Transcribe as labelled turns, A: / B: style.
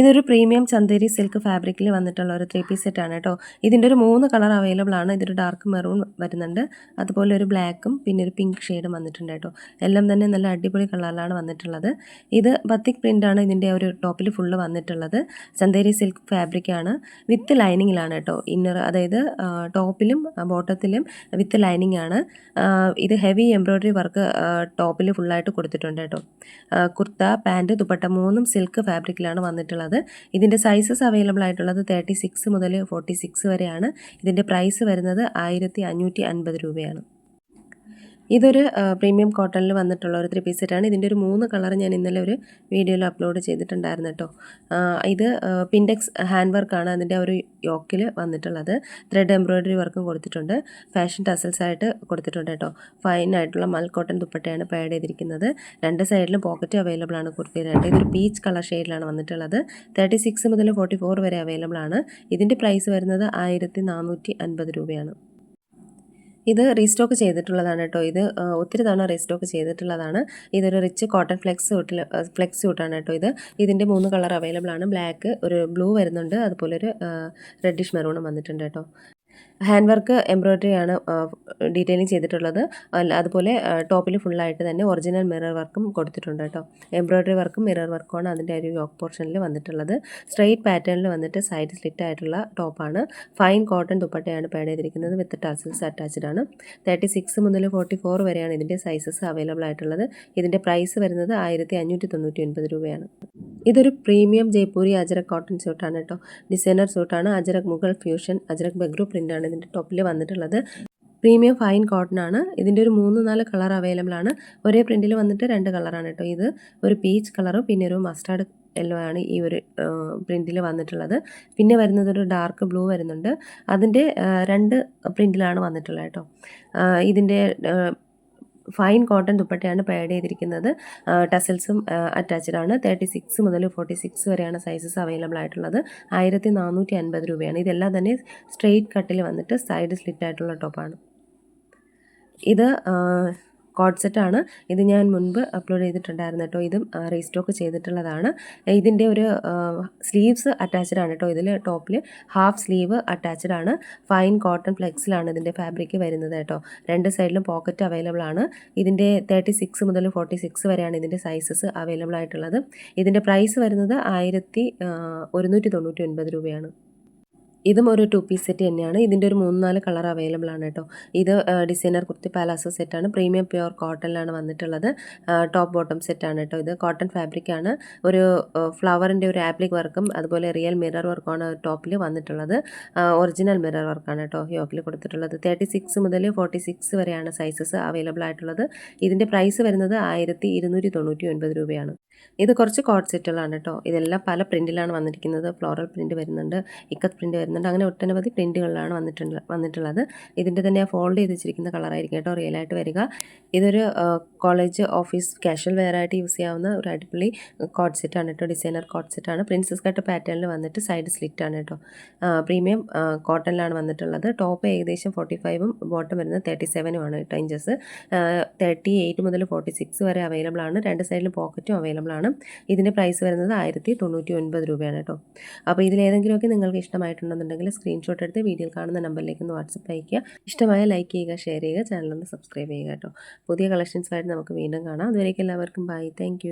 A: ഇതൊരു premium Chanderi silk ഫാബ്രിക്കിൽ വന്നിട്ടുള്ള ഒരു 3 പീസ് സെറ്റാണ് കേട്ടോ. ഇതിൻ്റെ ഒരു 3 കളർ അവൈലബിൾ ആണ്. ഇതൊരു ഡാർക്ക് മെറൂൺ വരുന്നുണ്ട്, അതുപോലെ ഒരു ബ്ലാക്കും പിന്നെ ഒരു പിങ്ക് ഷെയ്ഡും വന്നിട്ടുണ്ട് കേട്ടോ. എല്ലാം തന്നെ നല്ല അടിപൊളി കളറിലാണ് വന്നിട്ടുള്ളത്. ഇത് ബത്തിക് പ്രിൻ്റാണ് ഇതിൻ്റെ ഒരു ടോപ്പിൽ ഫുള്ള് വന്നിട്ടുള്ളത്. ചന്തേരി സിൽക്ക് ഫാബ്രിക്കാണ്, വിത്ത് ലൈനിങ്ങിലാണ് കേട്ടോ. ഇന്നർ അതായത് ടോപ്പിലും ബോട്ടത്തിലും വിത്ത് ലൈനിങ് ആണ്. ഇത് ഹെവി എംബ്രോയ്ഡറി വർക്ക് ടോപ്പിൽ ഫുള്ളായിട്ട് കൊടുത്തിട്ടുണ്ട് കേട്ടോ. കുർത്ത, പാൻറ്റ്, ദുപ്പട്ട മൂന്നും സിൽക്ക് ഫാബ്രിക്കിലാണ് വന്നിട്ടുള്ളത്. ഇതിൻ്റെ സൈസസ് അവൈലബിൾ ആയിട്ടുള്ളത് 36 മുതൽ 46 വരെയാണ്. ഇതിൻ്റെ പ്രൈസ് വരുന്നത് 1550 രൂപയാണ്. ഇതൊരു പ്രീമിയം കോട്ടണിൽ വന്നിട്ടുള്ള ഒരു 3 പീസ് സെറ്റാണ്. ഇതിൻ്റെ ഒരു 3 കളർ ഞാൻ ഇന്നലെ ഒരു വീഡിയോയിൽ അപ്ലോഡ് ചെയ്തിട്ടുണ്ടായിരുന്നു കേട്ടോ. ഇത് പിൻഡെക്സ് ഹാൻഡ് വർക്കാണ് അതിൻ്റെ ഒരു യോക്കിൽ വന്നിട്ടുള്ളത്. ത്രെഡ് എംബ്രോയ്ഡറി വർക്കും കൊടുത്തിട്ടുണ്ട്, ഫാഷൻ ടസൽസ് ആയിട്ട് കൊടുത്തിട്ടുണ്ട് കേട്ടോ. ഫൈൻ ആയിട്ടുള്ള മൽ കോട്ടൺ ദുപ്പട്ടയാണ് പാഡ് ചെയ്തിരിക്കുന്നത്. രണ്ട് സൈഡിലും പോക്കറ്റ് അവൈലബിൾ ആണ് കുർത്തിയിലായിട്ട്. ഇതൊരു പീച്ച് കളർ ഷെയ്ഡിലാണ് വന്നിട്ടുള്ളത്. 36 മുതൽ 44 വരെ അവൈലബിൾ ആണ്. ഇതിൻ്റെ പ്രൈസ് വരുന്നത് 1450 രൂപയാണ്. ഇത് റീസ്റ്റോക്ക് ചെയ്തിട്ടുള്ളതാണ് കേട്ടോ. ഇത് ഒത്തിരി തവണ റീസ്റ്റോക്ക് ചെയ്തിട്ടുള്ളതാണ്. ഇതൊരു റിച്ച് കോട്ടൺ ഫ്ലെക്സ് സ്യൂട്ടാണ് കേട്ടോ. ഇതിൻ്റെ 3 കളർ അവൈലബിൾ ആണ്. ബ്ലാക്ക്, ഒരു ബ്ലൂ വരുന്നുണ്ട്, അതുപോലെ ഒരു റെഡിഷ് മെറൂണും വന്നിട്ടുണ്ട് കേട്ടോ. ഹാൻഡ് വർക്ക് എംബ്രോയ്ഡറി ആണ് ഡീറ്റെയിലിംഗ് ചെയ്തിട്ടുള്ളത്. അതുപോലെ ടോപ്പിൽ ഫുള്ളായിട്ട് തന്നെ ഒറിജിനൽ മിറർ വർക്കും കൊടുത്തിട്ടുണ്ട് കേട്ടോ. എംബ്രോയ്ഡറി വർക്കും മിറർ വർക്കുമാണ് അതിൻ്റെ ഒരു യോക്ക് പോർഷനിൽ വന്നിട്ടുള്ളത്. സ്ട്രെയിറ്റ് പാറ്റേണിൽ വന്നിട്ട് സൈഡ് സ്ലിറ്റ് ആയിട്ടുള്ള ടോപ്പാണ്. ഫൈൻ കോട്ടൺ ദുപ്പട്ടയാണ് പാഡ് ചെയ്തിരിക്കുന്നത്, വിത്ത് ടസൽസ് അറ്റാച്ച്ഡ് ആണ്. 36 മുതൽ 44 വരെയാണ് ഇതിൻ്റെ സൈസസ് അവൈലബിൾ ആയിട്ടുള്ളത്. ഇതിൻ്റെ പ്രൈസ് വരുന്നത് 1599 രൂപയാണ്. ഇതൊരു പ്രീമിയം ജയ്പൂരി അജരക് കോട്ടൺ സ്യൂട്ടാണ് കേട്ടോ. ഡിസൈനർ സ്യൂട്ടാണ്. അജരക് മുഗൾ ഫ്യൂഷൻ, അജരക് ബെഗ്രു പ്രിൻ്റാണ് ഇതിൻ്റെ ടോപ്പിൽ വന്നിട്ടുള്ളത്. പ്രീമിയം ഫൈൻ കോട്ടൺ ആണ്. ഇതിൻ്റെ ഒരു 3-4 കളർ അവൈലബിൾ ആണ്. ഒരേ പ്രിൻറ്റിൽ വന്നിട്ട് 2 കളറാണ് കേട്ടോ. ഇത് ഒരു പീച്ച് കളറും പിന്നെ ഒരു മസ്റ്റാർഡ് യെല്ലോ ആണ് ഈ ഒരു പ്രിൻറ്റിൽ വന്നിട്ടുള്ളത്. പിന്നെ വരുന്നത് ഒരു ഡാർക്ക് ബ്ലൂ വരുന്നുണ്ട്. അതിൻ്റെ 2 പ്രിൻറ്റിലാണ് വന്നിട്ടുള്ളത് കേട്ടോ. ഇതിൻ്റെ ഫൈൻ കോട്ടൺ ദുപ്പട്ടയാണ് പാഡ് ചെയ്തിരിക്കുന്നത്. ടസൽസും അറ്റാച്ച്ഡ് ആണ്. 36 മുതൽ 46 വരെയാണ് സൈസസ് അവൈലബിൾ ആയിട്ടുള്ളത്. 1450 രൂപയാണ്. ഇതെല്ലാം തന്നെ സ്ട്രെയിറ്റ് കട്ടിൽ വന്നിട്ട് സൈഡ് സ്ലിറ്റ് ആയിട്ടുള്ള ടോപ്പാണ്. ഇത് കോഡ് സെറ്റാണ്. ഇത് ഞാൻ മുൻപ് അപ്ലോഡ് ചെയ്തിട്ടുണ്ടായിരുന്നു കേട്ടോ. ഇതും റീസ്റ്റോക്ക് ചെയ്തിട്ടുള്ളതാണ്. ഇതിൻ്റെ ഒരു സ്ലീവ്സ് അറ്റാച്ച്ഡ് ആണ് കേട്ടോ. ഇതിൽ ടോപ്പിൽ ഹാഫ് സ്ലീവ് അറ്റാച്ച്ഡ് ആണ്. ഫൈൻ കോട്ടൺ ഫ്ലെക്സിലാണ് ഇതിൻ്റെ ഫാബ്രിക് വരുന്നത് കേട്ടോ. രണ്ട് സൈഡിലും പോക്കറ്റ് അവൈലബിൾ ആണ്. ഇതിൻ്റെ 36 മുതൽ 46 വരെയാണ് ഇതിൻ്റെ സൈസസ് അവൈലബിൾ ആയിട്ടുള്ളത്. ഇതിൻ്റെ പ്രൈസ് വരുന്നത് 1199 രൂപയാണ്. ഇതും ഒരു 2 പീസ് സെറ്റ് തന്നെയാണ്. ഇതിൻ്റെ ഒരു 3-4 കളർ അവൈലബിൾ ആണ് കേട്ടോ. ഇത് ഡിസൈനർ കുർത്തി പാലാസോ സെറ്റാണ്. പ്രീമിയം പ്യുവർ കോട്ടണിലാണ് വന്നിട്ടുള്ളത്. ടോപ്പ് ബോട്ടം സെറ്റാണ് കേട്ടോ. ഇത് കോട്ടൺ ഫാബ്രിക്കാണ്. ഒരു ഫ്ലവറിൻ്റെ ഒരു ആപ്ലിക് വർക്കും അതുപോലെ റിയൽ മിറർ വർക്കുമാണ് ടോപ്പിൽ വന്നിട്ടുള്ളത്. ഒറിജിനൽ മിറർ വർക്കാണ് കേട്ടോ യോക്കിൽ കൊടുത്തിട്ടുള്ളത്. 36 മുതൽ 46 വരെയാണ് സൈസസ് അവൈലബിൾ ആയിട്ടുള്ളത്. ഇതിൻ്റെ പ്രൈസ് വരുന്നത് 1299 രൂപയാണ്. ഇത് കുറച്ച് കോഡ് സെറ്റുകളാണ് കേട്ടോ. ഇതെല്ലാം പല പ്രിൻറ്റിലാണ് വന്നിരിക്കുന്നത്. ഫ്ലോറൽ പ്രിൻറ്റ് വരുന്നുണ്ട്, ഇക്കത്ത് പ്രിൻറ്റ് വരുന്നുണ്ട്, അങ്ങനെ ഒട്ടനവധി പ്രിൻറ്റുകളിലാണ് വന്നിട്ടുള്ളത്. ഇതിൻ്റെ തന്നെ ഫോൾഡ് ചെയ്ത് വെച്ചിരിക്കുന്ന കളറായിരിക്കും കേട്ടോ റിയലായിട്ട് വരിക. ഇതൊരു കോളേജ് ഓഫീസ് കാഷ്വൽ വെയർ ആയിട്ട് യൂസ് ചെയ്യാവുന്ന ഒരു അടിപൊളി കോഡ് സെറ്റാണ് കേട്ടോ. ഡിസൈനർ കോഡ് സെറ്റാണ്. പ്രിൻസസ് കട്ട് പാറ്റേണിൽ വന്നിട്ട് സൈഡ് സ്ലിറ്റ് ആണ് കേട്ടോ. പ്രീമിയം കോട്ടണിലാണ് വന്നിട്ടുള്ളത്. ടോപ്പ് ഏകദേശം 45ഉം ബോട്ടം വരുന്നത് 37ഉം ആണ് കേട്ടോ ഇഞ്ചസ്. 38 മുതൽ 46 വരെ അവൈലബിൾ ആണ്. രണ്ട് സൈഡിലും പോക്കറ്റും അവൈലബിൾ ആണ്. ഇതിൻ്റെ പ്രൈസ് വരുന്നത് 1099 രൂപയാണ് കേട്ടോ. അപ്പോൾ ഇതിലേതെങ്കിലുമൊക്കെ നിങ്ങൾക്ക് ഇഷ്ടമായിട്ടുണ്ടെന്നുണ്ടെങ്കിൽ സ്ക്രീൻഷോട്ട് എടുത്ത് വീഡിയോയിൽ കാണുന്ന നമ്പറിലേക്ക് ഒന്ന് വാട്സപ്പ് അയയ്ക്കുക. ഇഷ്ടമായ ലൈക്ക് ചെയ്യുക, ഷെയർ ചെയ്യുക, ചാനലൊന്ന് സബ്സ്ക്രൈബ് ചെയ്യുക കേട്ടോ. പുതിയ കളക്ഷൻസുമായിട്ട് നമുക്ക് വീണ്ടും കാണാം. അതുവരേക്കും എല്ലാവർക്കും ബൈ. താങ്ക്